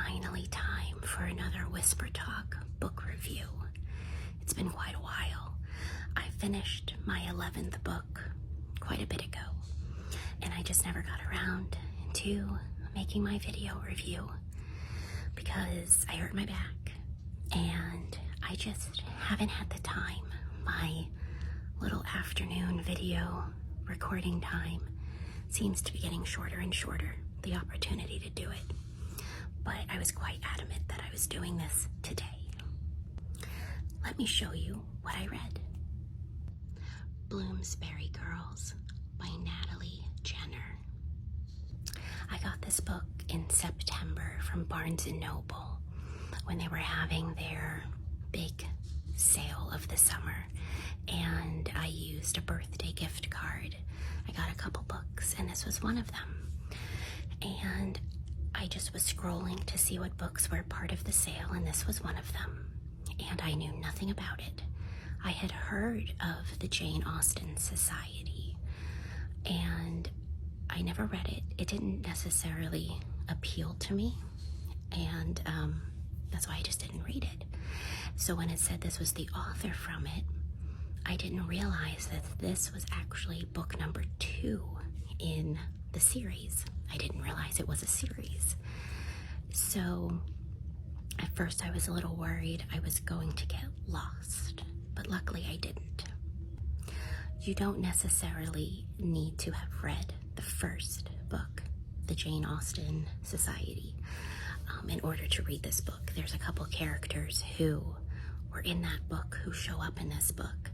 finally time for another BookTok book review. It's been quite a while. I finished my 11th book quite a bit ago, and I just never got around to making my video review because I hurt my back and I just haven't had the time. My little afternoon video recording time seems to be getting shorter and shorter, the opportunity to do it. But I was quite adamant that I was doing this today. Let me show you what I read. Bloomsbury Girls by Natalie. I got this book in September from Barnes & Noble when they were having their big sale of the summer, and I used a birthday gift card. I got a couple books, and this was one of them. And I just was scrolling to see what books were part of the sale, and this was one of them. And I knew nothing about it. I had heard of the Jane Austen Society, and I never read it. It didn't necessarily appeal to me, and that's why I just didn't read it. So when it said this was the author from it, I didn't realize that this was actually book number 2 in the series. I didn't realize it was a series. So at first I was a little worried I was going to get lost, but luckily I didn't. You don't necessarily need to have read the first book, the Jane Austen Society, in order to read this book. There's a couple characters who were in that book who show up in this book,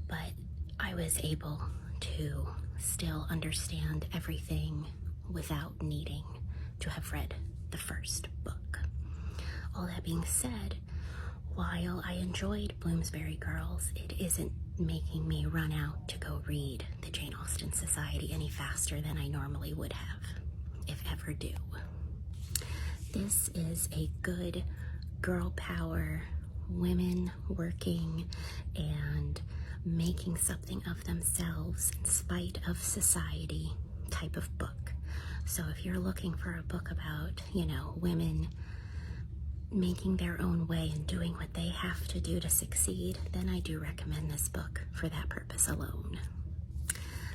but I was able to still understand everything without needing to have read the first book. All that being said, while I enjoyed Bloomsbury Girls, it isn't making me run out to go read the Jane Austen Society any faster than I normally would have, if ever do. This is a good girl power, women working and making something of themselves in spite of society type of book. So if you're looking for a book about, women making their own way and doing what they have to do to succeed, then I do recommend this book for that purpose alone.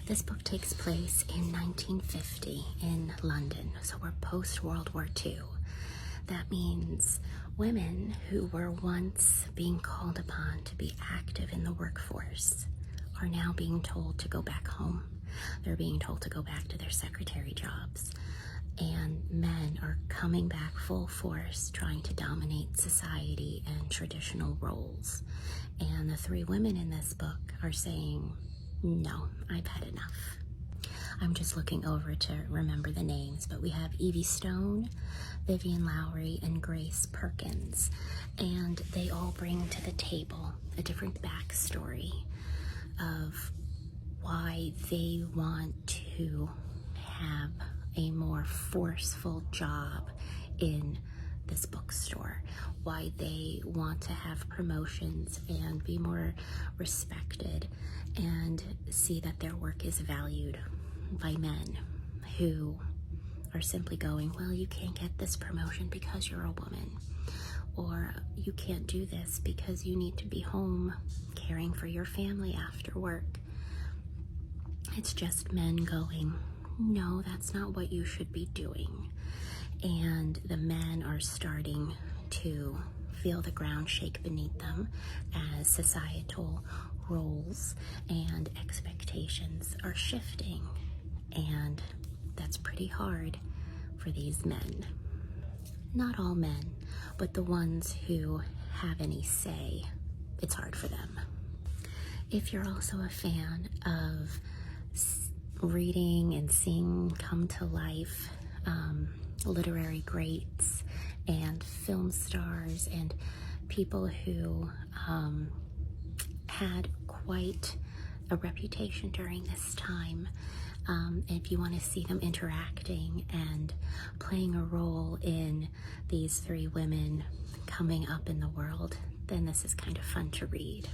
This book takes place in 1950 in London, so we're post-World War II. That means women who were once being called upon to be active in the workforce are now being told to go back home. They're being told to go back to their secretary jobs. And men are coming back full force, trying to dominate society and traditional roles. And the 3 women in this book are saying, no, I've had enough. I'm just looking over to remember the names, but we have Evie Stone, Vivian Lowry, and Grace Perkins. And they all bring to the table a different backstory of why they want to have a more forceful job in this bookstore, why they want to have promotions and be more respected and see that their work is valued by men who are simply going, well, you can't get this promotion because you're a woman, or you can't do this because you need to be home caring for your family after work. It's just men going, no, that's not what you should be doing. And the men are starting to feel the ground shake beneath them as societal roles and expectations are shifting. And that's pretty hard for these men. Not all men, but the ones who have any say, it's hard for them. If you're also a fan of reading and seeing come to life literary greats and film stars and people who had quite a reputation during this time, if you want to see them interacting and playing a role in these 3 women coming up in the world, then this is kind of fun to read.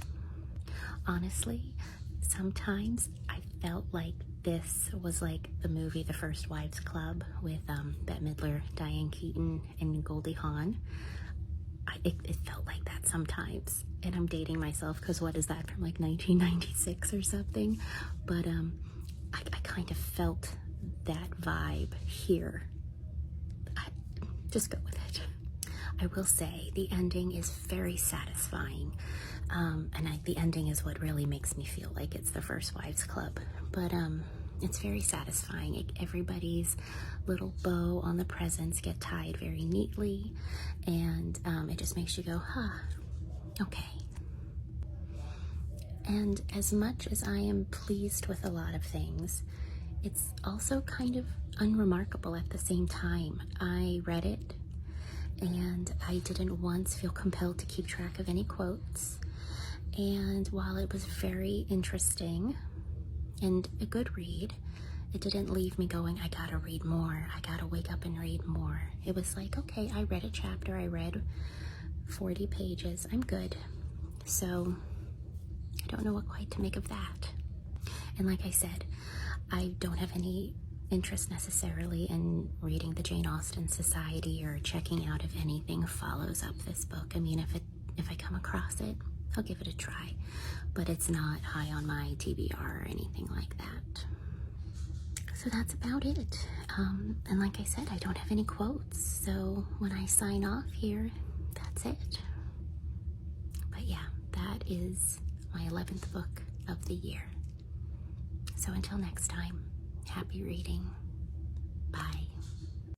Honestly, sometimes I felt like this was like the movie The First Wives Club with Bette Midler, Diane Keaton, and Goldie Hawn. It felt like that sometimes, and I'm dating myself because what is that, from like 1996 or something? But I kind of felt that vibe here. Just go with it. I will say the ending is very satisfying, and the ending is what really makes me feel like it's The First Wives Club. But it's very satisfying. Everybody's little bow on the presents get tied very neatly, and it just makes you go, huh, okay. And as much as I am pleased with a lot of things, it's also kind of unremarkable at the same time. I read it, and I didn't once feel compelled to keep track of any quotes. And while it was very interesting and a good read, it didn't leave me going, I gotta read more, I gotta wake up and read more. It was like, okay, I read a chapter, I read 40 pages, I'm good. So I don't know what quite to make of that. And like I said, I don't have any interest necessarily in reading the Jane Austen Society or checking out if anything follows up this book. I mean, if I come across it, I'll give it a try, but it's not high on my TBR or anything like that. So that's about it. And like I said, I don't have any quotes, so when I sign off here, that's it. But yeah, that is my 11th book of the year. So until next time, happy reading. Bye.